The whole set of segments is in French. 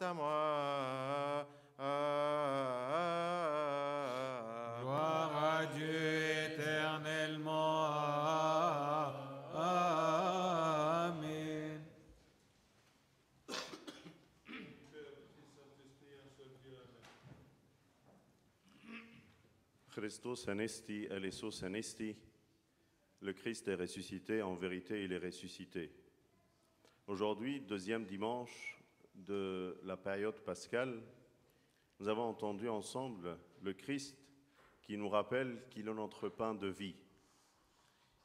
à moi. Gloire à Dieu éternellement. Amen. Christus anesti eleison anesti. Le Christ est ressuscité, en vérité il est ressuscité. Aujourd'hui, deuxième dimanche de la période pascale, nous avons entendu ensemble le Christ qui nous rappelle qu'il est notre pain de vie.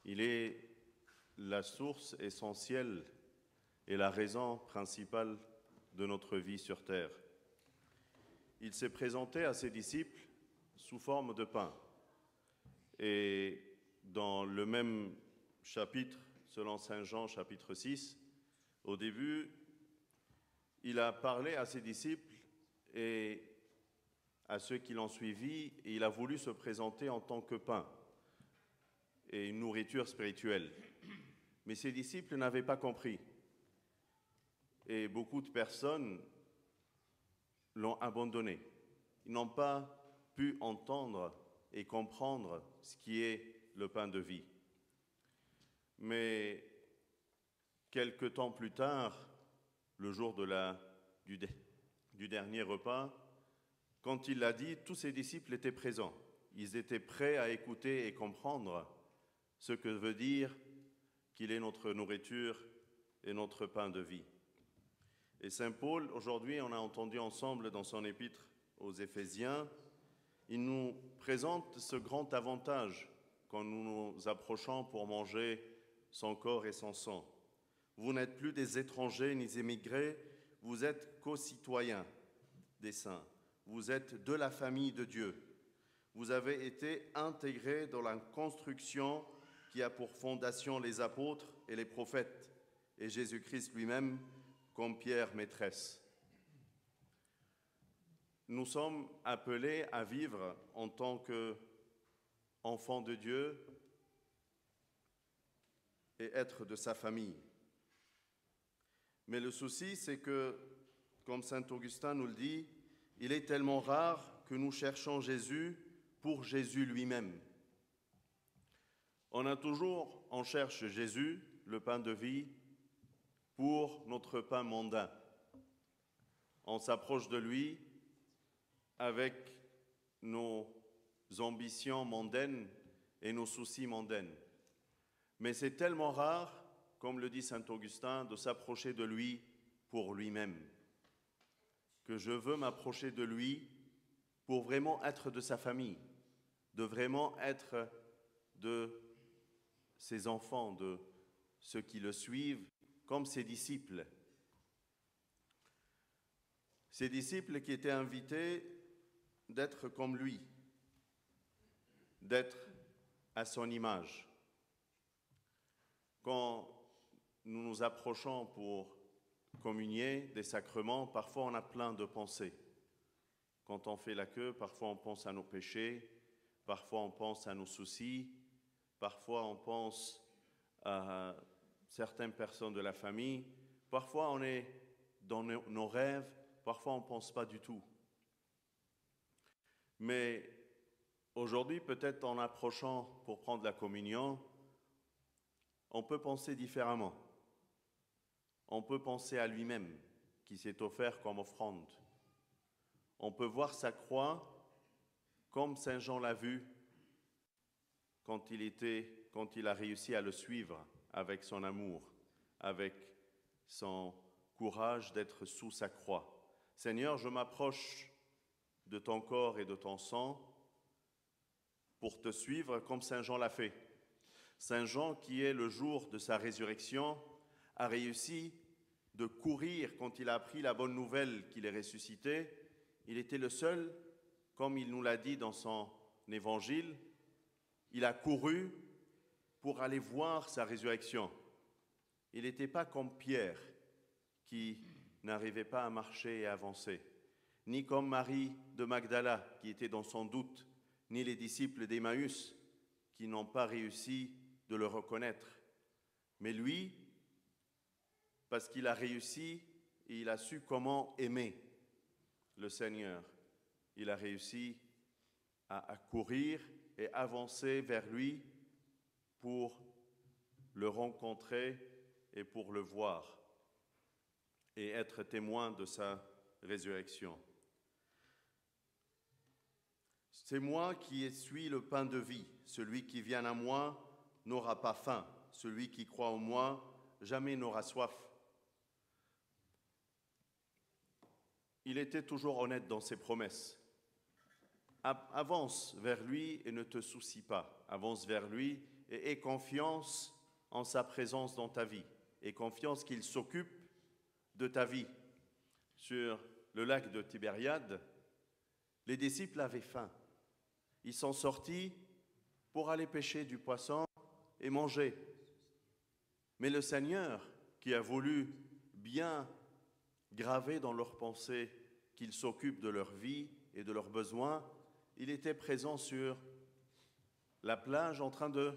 Il est la source essentielle et la raison principale de notre vie sur terre. Il s'est présenté à ses disciples sous forme de pain. Et dans le même chapitre, selon Saint Jean, chapitre 6, au début, il a parlé à ses disciples et à ceux qui l'ont suivi, et il a voulu se présenter en tant que pain et une nourriture spirituelle. Mais ses disciples n'avaient pas compris. Et beaucoup de personnes l'ont abandonné. Ils n'ont pas pu entendre et comprendre ce qui est le pain de vie. Mais quelque temps plus tard, le jour du dernier repas, quand il l'a dit, tous ses disciples étaient présents. Ils étaient prêts à écouter et comprendre ce que veut dire qu'il est notre nourriture et notre pain de vie. Et Saint Paul, aujourd'hui, on a entendu ensemble dans son épître aux Éphésiens, il nous présente ce grand avantage quand nous nous approchons pour manger son corps et son sang. Vous n'êtes plus des étrangers ni des émigrés, vous êtes co-citoyens des saints. Vous êtes de la famille de Dieu. Vous avez été intégrés dans la construction qui a pour fondation les apôtres et les prophètes, et Jésus-Christ lui-même comme pierre maîtresse. Nous sommes appelés à vivre en tant qu'enfants de Dieu et être de sa famille. Mais le souci, c'est que, comme saint Augustin nous le dit, il est tellement rare que nous cherchons Jésus pour Jésus lui-même. On cherche Jésus, le pain de vie, pour notre pain mondain. On s'approche de lui avec nos ambitions mondaines et nos soucis mondains. Mais c'est tellement rare, comme le dit saint Augustin, de s'approcher de lui pour lui-même, que je veux m'approcher de lui pour vraiment être de sa famille, de vraiment être de ses enfants, de ceux qui le suivent, comme ses disciples. Ses disciples qui étaient invités d'être comme lui, d'être à son image. Quand nous nous approchons pour communier des sacrements, parfois on a plein de pensées. Quand on fait la queue, parfois on pense à nos péchés, parfois on pense à nos soucis, parfois on pense à certaines personnes de la famille, parfois on est dans nos rêves, parfois on ne pense pas du tout. Mais aujourd'hui, peut-être en approchant pour prendre la communion, on peut penser différemment. On peut penser à lui-même, qui s'est offert comme offrande. On peut voir sa croix comme Saint Jean l'a vu quand il a réussi à le suivre avec son amour, avec son courage d'être sous sa croix. Seigneur, je m'approche de ton corps et de ton sang pour te suivre comme Saint Jean l'a fait. Saint Jean, qui est le jour de sa résurrection, a réussi de courir quand il a appris la bonne nouvelle qu'il est ressuscité. Il était le seul, comme il nous l'a dit dans son évangile, il a couru pour aller voir sa résurrection. Il n'était pas comme Pierre, qui n'arrivait pas à marcher et à avancer, ni comme Marie de Magdala, qui était dans son doute, ni les disciples d'Emmaüs, qui n'ont pas réussi de le reconnaître. Mais lui, parce qu'il a réussi il a su comment aimer le Seigneur. Il a réussi à courir et avancer vers lui pour le rencontrer et pour le voir et être témoin de sa résurrection. C'est moi qui suis le pain de vie. Celui qui vient à moi n'aura pas faim. Celui qui croit en moi jamais n'aura soif. Il était toujours honnête dans ses promesses. Avance vers lui et ne te soucie pas. Avance vers lui et aie confiance en sa présence dans ta vie. Aie confiance qu'il s'occupe de ta vie. Sur le lac de Tibériade, les disciples avaient faim. Ils sont sortis pour aller pêcher du poisson et manger. Mais le Seigneur, qui a voulu bien graver dans leurs pensées qu'il s'occupe de leur vie et de leurs besoins, il était présent sur la plage en train de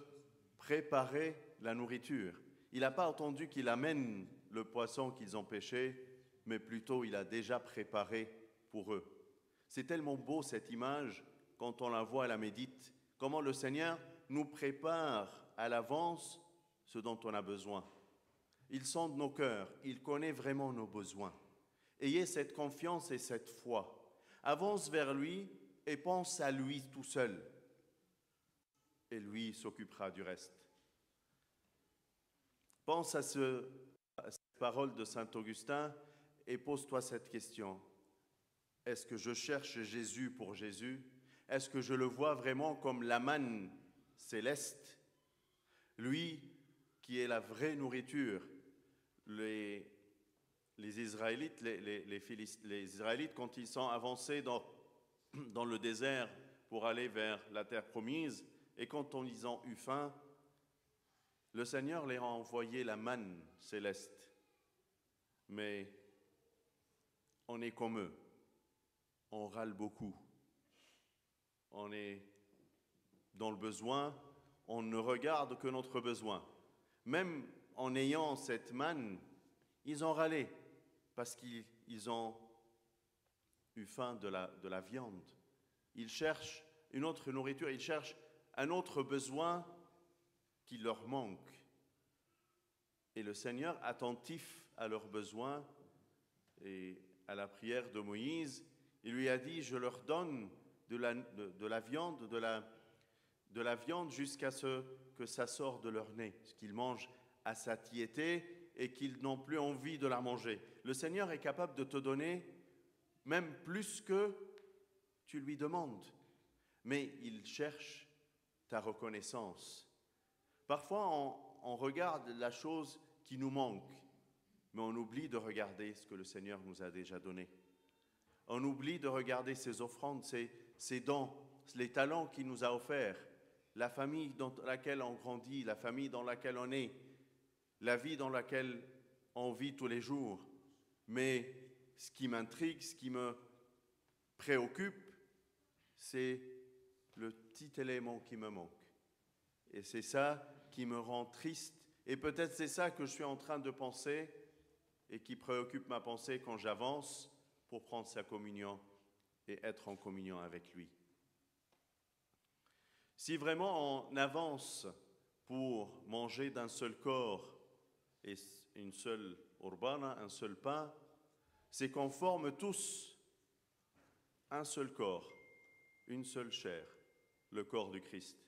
préparer la nourriture. Il n'a pas attendu qu'il amène le poisson qu'ils ont pêché, mais plutôt il a déjà préparé pour eux. C'est tellement beau cette image quand on la voit et la médite, comment le Seigneur nous prépare à l'avance ce dont on a besoin. Il sonde nos cœurs, il connaît vraiment nos besoins. Ayez cette confiance et cette foi. Avance vers lui et pense à lui tout seul. Et lui s'occupera du reste. Pense à cette parole de saint Augustin et pose-toi cette question. Est-ce que je cherche Jésus pour Jésus? Est-ce que je le vois vraiment comme la manne céleste? Lui qui est la vraie nourriture. Les Israélites, les Israélites, quand ils sont avancés dans le désert pour aller vers la terre promise, et quand ils ont eu faim, le Seigneur leur a envoyé la manne céleste. Mais on est comme eux, on râle beaucoup. On est dans le besoin, on ne regarde que notre besoin. Même en ayant cette manne, ils ont râlé parce qu'ils ont eu faim de la viande. Ils cherchent une autre nourriture, ils cherchent un autre besoin qui leur manque. Et le Seigneur, attentif à leurs besoins et à la prière de Moïse, il lui a dit, je leur donne de la viande jusqu'à ce que ça sorte de leur nez, ce qu'ils mangent à satiété et qu'ils n'ont plus envie de la manger. Le Seigneur est capable de te donner même plus que tu lui demandes, mais il cherche ta reconnaissance. Parfois, on regarde la chose qui nous manque, mais on oublie de regarder ce que le Seigneur nous a déjà donné. On oublie de regarder ses offrandes, ses dons, les talents qu'il nous a offerts, la famille dans laquelle on grandit, la famille dans laquelle on est, la vie dans laquelle on vit tous les jours. Mais ce qui m'intrigue, ce qui me préoccupe, c'est le petit élément qui me manque. Et c'est ça qui me rend triste. Et peut-être c'est ça que je suis en train de penser et qui préoccupe ma pensée quand j'avance pour prendre sa communion et être en communion avec lui. Si vraiment on avance pour manger d'un seul corps et une seule urbana, un seul pain, c'est qu'on forme tous un seul corps, une seule chair, le corps du Christ.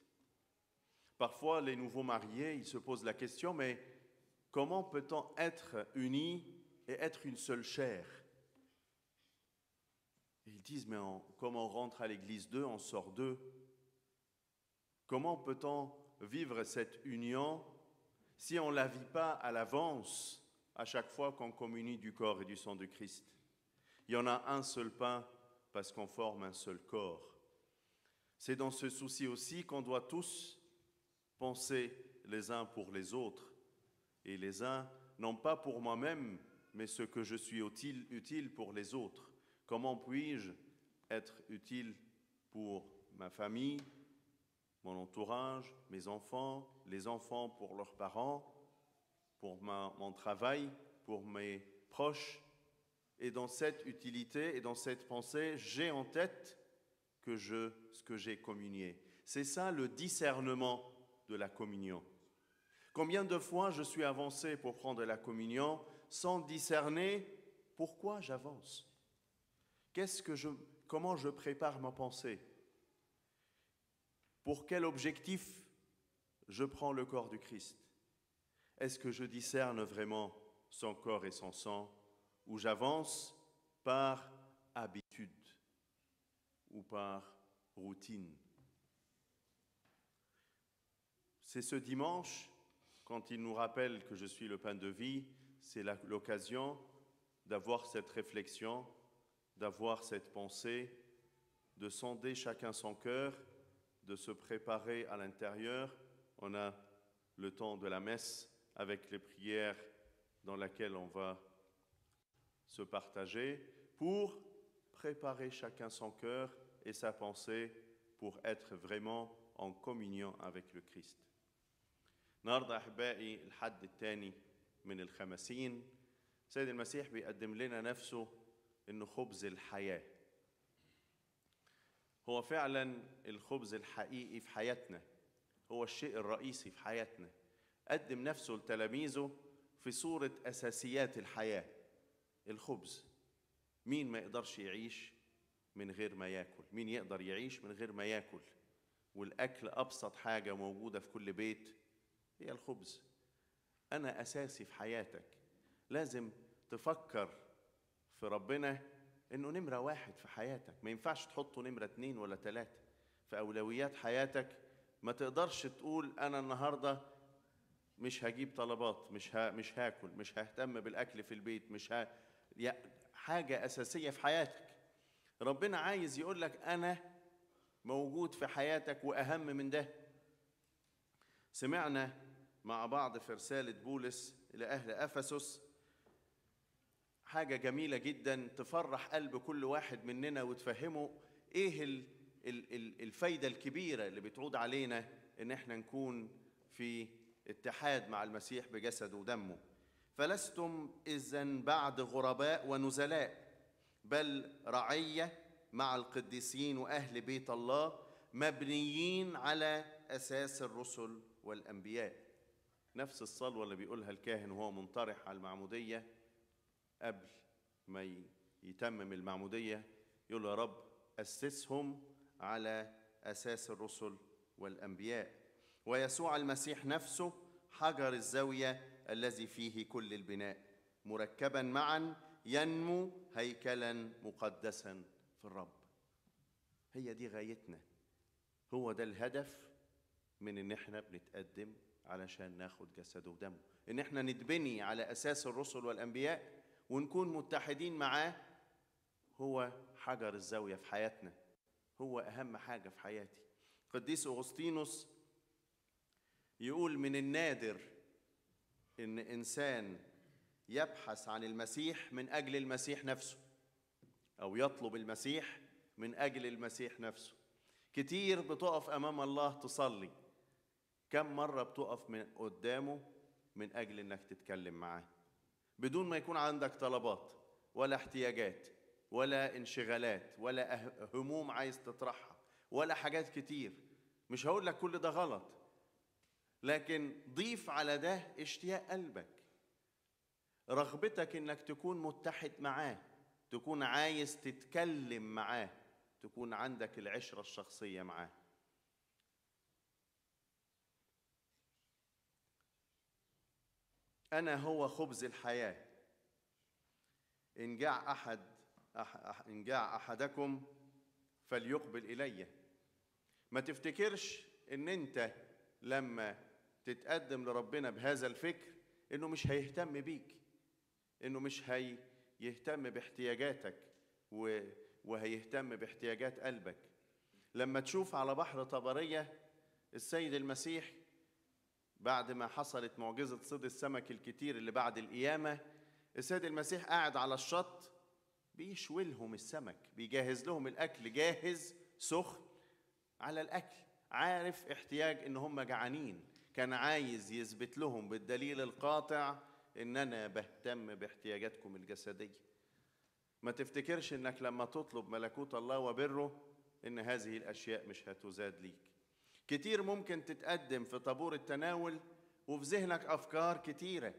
Parfois, les nouveaux mariés, ils se posent la question, mais comment peut-on être unis et être une seule chair? Et ils disent, mais comme on rentre à l'église deux, on sort deux. Comment peut-on vivre cette union si on ne la vit pas à l'avance à chaque fois qu'on communie du corps et du sang de Christ? Il y en a un seul pain parce qu'on forme un seul corps. C'est dans ce souci aussi qu'on doit tous penser les uns pour les autres. Et les uns, non pas pour moi-même, mais ce que je suis utile pour les autres. Comment puis-je être utile pour ma famille, mon entourage, mes enfants, les enfants pour leurs parents, pour mon travail, pour mes proches, Et dans cette utilité et dans cette pensée, j'ai en tête ce que j'ai communié. C'est ça le discernement de la communion. Combien de fois je suis avancé pour prendre la communion sans discerner pourquoi j'avance? Comment je prépare ma pensée? Pour quel objectif je prends le corps du Christ? Est-ce que je discerne vraiment son corps et son sang, ou j'avance par habitude ou par routine? C'est ce dimanche, quand il nous rappelle que je suis le pain de vie, c'est l'occasion d'avoir cette réflexion, d'avoir cette pensée, de sonder chacun son cœur, de se préparer à l'intérieur. On a le temps de la messe avec les prières dans lesquelles on va se partager pour préparer chacun son cœur et sa pensée pour être vraiment en communion avec le Christ. النهارده احبائي الحد الثاني من الخمسين، سيد المسيح بيقدم لنا نفسه انه خبز الحياه. هو فعلا الخبز الحقيقي في حياتنا، هو الشيء الرئيسي في حياتنا. قدم نفسه لتلاميذه في صوره اساسيات الحياه، الخبز. مين ما يقدرش يعيش من غير ما ياكل؟ مين يقدر يعيش من غير ما ياكل؟ والاكل ابسط حاجه موجوده في كل بيت هي الخبز. أنا أساسي في حياتك. لازم تفكر في ربنا إنه نمرة واحد في حياتك. ما ينفعش تحطه نمرة 2 ولا 3 في أولويات حياتك. ما تقدرش تقول أنا النهاردة مش هجيب طلبات، مش هاكل، مش ههتم بالأكل في البيت، حاجة أساسية في حياتك. ربنا عايز يقول لك أنا موجود في حياتك وأهم من ده. سمعنا مع بعض في رسالة بولس إلى أهل أفسس حاجة جميلة جدا تفرح قلب كل واحد مننا وتفهمه إيه الفايدة الكبيرة اللي بتعود علينا إن إحنا نكون في اتحاد مع المسيح بجسده ودمه. فلستم إذن بعد غرباء ونزلاء، بل رعية مع القديسين وأهل بيت الله، مبنيين على أساس الرسل والأنبياء. نفس الصلوة اللي بيقولها الكاهن وهو منطرح على المعمودية قبل ما يتمم المعمودية، يقول يا رب أسسهم على أساس الرسل والأنبياء. ويسوع المسيح نفسه حجر الزاوية الذي فيه كل البناء، مركبا معا ينمو هيكلا مقدسا في الرب. هي دي غايتنا، هو ده الهدف من إن احنا بنتقدم علشان ناخد جسده ودمه، إن احنا نتبني على أساس الرسل والأنبياء ونكون متحدين معاه. هو حجر الزاوية في حياتنا، هو أهم حاجة في حياتي. قديس أغسطينوس يقول من النادر إن إنسان يبحث عن المسيح من أجل المسيح نفسه، أو يطلب المسيح من أجل المسيح نفسه. كتير بتقف أمام الله تصلي، كم مرة بتقف من قدامه من أجل إنك تتكلم معاه بدون ما يكون عندك طلبات ولا احتياجات ولا انشغالات ولا هموم عايز تطرحها ولا حاجات كتير. مش هقول لك كل ده غلط، لكن ضيف على ده اشتياق قلبك، رغبتك إنك تكون متحد معاه، تكون عايز تتكلم معاه، تكون عندك العشرة الشخصية معاه. أنا هو خبز الحياة. إن جاع أحدكم فليقبل إلي. ما تفتكرش إن أنت لما تتقدم لربنا بهذا الفكر إنه مش هيهتم بيك، إنه مش هيهتم باحتياجاتك وهيهتم باحتياجات قلبك. لما تشوف على بحر طبرية السيد المسيح بعد ما حصلت معجزة صيد السمك الكتير اللي بعد القيامة، السيد المسيح قاعد على الشط بيشوي لهم السمك، بيجهز لهم الأكل جاهز سخن على الأكل، عارف احتياج إن هم جعانين، كان عايز يثبت لهم بالدليل القاطع إن أنا بهتم باحتياجاتكم الجسدية. ما تفتكرش انك لما تطلب ملكوت الله وبره ان هذه الاشياء مش هتزاد ليك. كتير ممكن تتقدم في طابور التناول وفي ذهنك افكار كتيرة،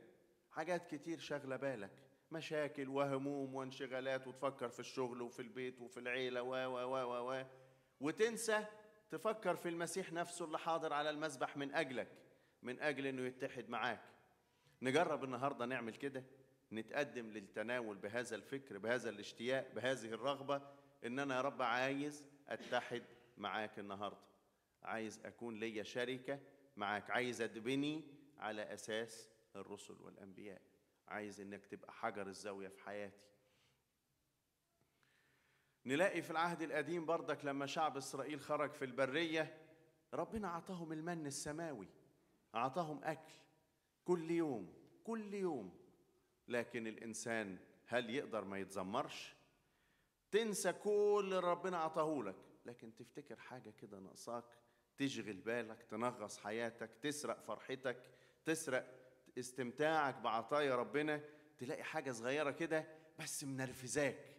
حاجات كتير شاغلة بالك، مشاكل وهموم وانشغالات، وتفكر في الشغل وفي البيت وفي العيلة و وتنسى تفكر في المسيح نفسه اللي حاضر على المذبح من أجلك، من أجل أنه يتحد معاك. نجرب النهاردة نعمل كده، نتقدم للتناول بهذا الفكر، بهذا الاشتياق، بهذه الرغبة، إن أنا يا رب عايز أتحد معاك النهاردة، عايز أكون ليا شركة معاك، عايز أتبني على أساس الرسل والأنبياء، عايز إنك تبقى حجر الزاوية في حياتي. نلاقي في العهد القديم برضك لما شعب إسرائيل خرج في البرية، ربنا أعطاهم المن السماوي، أعطاهم أكل كل يوم كل يوم. لكن الإنسان هل يقدر ما يتذمرش؟ تنسى كل اللي ربنا أعطاه لك، لكن تفتكر حاجة كده ناقصاك، تشغل بالك، تنغص حياتك، تسرق فرحتك، تسرق استمتاعك بعطايا ربنا. تلاقي حاجة صغيرة كده بس منرفزاك،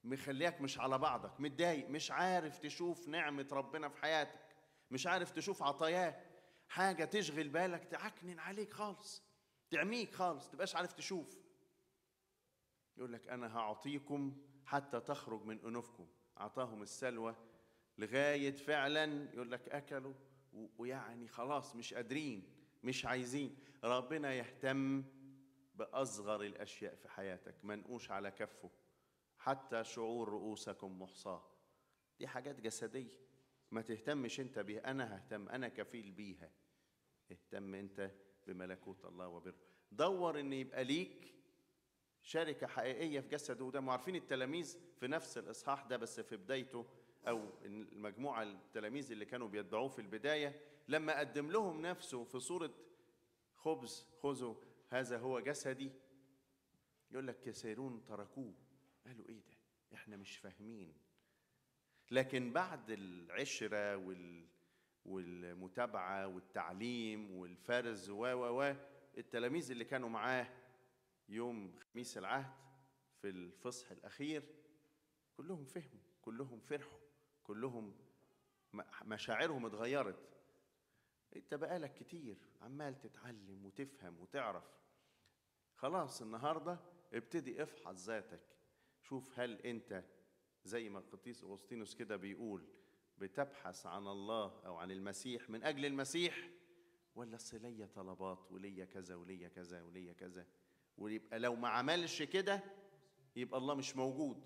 مخليك مش على بعضك، متضايق، مش عارف تشوف نعمة ربنا في حياتك، مش عارف تشوف عطاياه. حاجة تشغل بالك، تعكنن عليك خالص، تعميك خالص، تبقاش عارف تشوف. يقول لك أنا هعطيكم حتى تخرج من أنوفكم. أعطاهم السلوى لغاية فعلا يقول لك أكلوا ويعني خلاص مش قادرين، مش عايزين. ربنا يهتم بأصغر الأشياء في حياتك، منقوش على كفه، حتى شعور رؤوسكم محصاة. دي حاجات جسدية ما تهتمش انت بيها، أنا ههتم، أنا كفيل بيها. اهتم انت بملكوت الله وبره. دور ان يبقى ليك شركة حقيقية في جسده ودمه. عارفين التلاميذ في نفس الإصحاح ده بس في بدايته، أو المجموعة التلاميذ اللي كانوا بيتبعوه في البداية، لما قدم لهم نفسه في صورة خبز، خذوا هذا هو جسدي، يقول لك كثيرون تركوه، قالوا إيه ده؟ إحنا مش فاهمين. لكن بعد العشرة والمتابعة والتعليم والفرز التلاميذ اللي كانوا معاه يوم خميس العهد في الفصح الأخير كلهم فهموا، كلهم فرحوا، كلهم مشاعرهم اتغيرت. انت بقالك كتير عمال تتعلم وتفهم وتعرف، خلاص النهاردة ابتدي افحص ذاتك، شوف هل انت زي ما القديس أغسطينوس كده بيقول بتبحث عن الله أو عن المسيح من أجل المسيح، ولا ليا طلبات وليا كذا وليا كذا وليا كذا. ويبقى لو ما عملش كده يبقى الله مش موجود،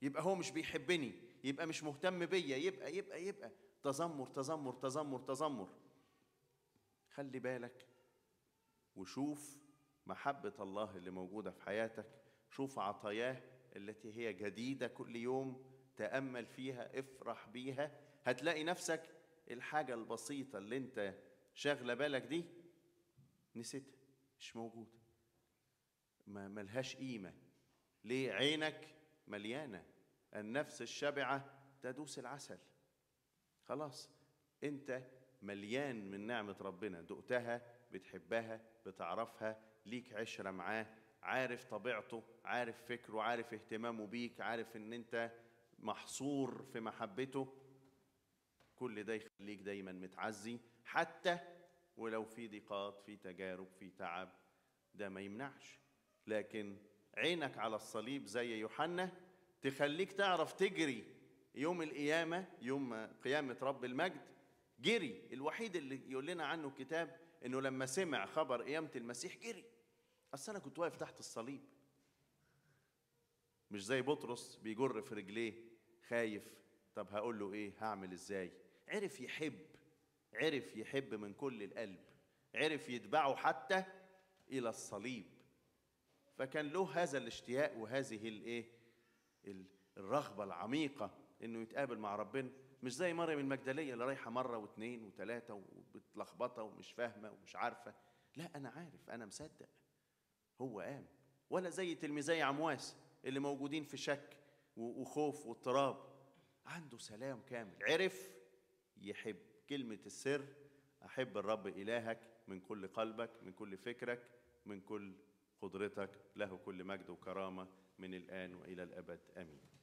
يبقى هو مش بيحبني، يبقى مش مهتم بيا، يبقى تذمر تذمر تذمر تذمر. خلي بالك وشوف محبة الله اللي موجودة في حياتك، شوف عطاياه التي هي جديدة كل يوم، تأمل فيها، افرح بيها. هتلاقي نفسك الحاجة البسيطة اللي انت شاغلة بالك دي نسيتها، مش موجودة، ما ملهاش قيمة. ليه؟ عينك مليانة، النفس الشبعة تدوس العسل. خلاص انت مليان من نعمة ربنا، دقتها، بتحبها، بتعرفها، ليك عشرة معاه، عارف طبيعته، عارف فكره، عارف اهتمامه بيك، عارف ان انت محصور في محبته. كل ده يخليك دايما متعزي، حتى ولو في ضيقات، في تجارب، في تعب، ده ما يمنعش. لكن عينك على الصليب زي يوحنا تخليك تعرف تجري يوم القيامة، يوم قيامة رب المجد. جري الوحيد اللي يقول لنا عنه الكتاب انه لما سمع خبر قيامة المسيح جري. اصل انا كنت واقف تحت الصليب، مش زي بطرس بيجر في رجليه خايف، طب هقول له ايه، هعمل ازاي. عرف يحب، عرف يحب من كل القلب، عرف يتبعه حتى الى الصليب. فكان له هذا الاشتياق وهذه الايه، الرغبة العميقة انه يتقابل مع ربنا. مش زي مريم المجدلية اللي رايحة مرة واثنين وثلاثة وبتلخبطة ومش فاهمة ومش عارفة. لا أنا عارف، أنا مصدق هو قام. ولا زي تلميذي عمواس اللي موجودين في شك وخوف واضطراب، عنده سلام كامل، عرف يحب. كلمة السر: أحب الرب إلهك من كل قلبك، من كل فكرك، من كل قدرتك، له كل مجد وكرامة من الآن وإلى الأبد آمين.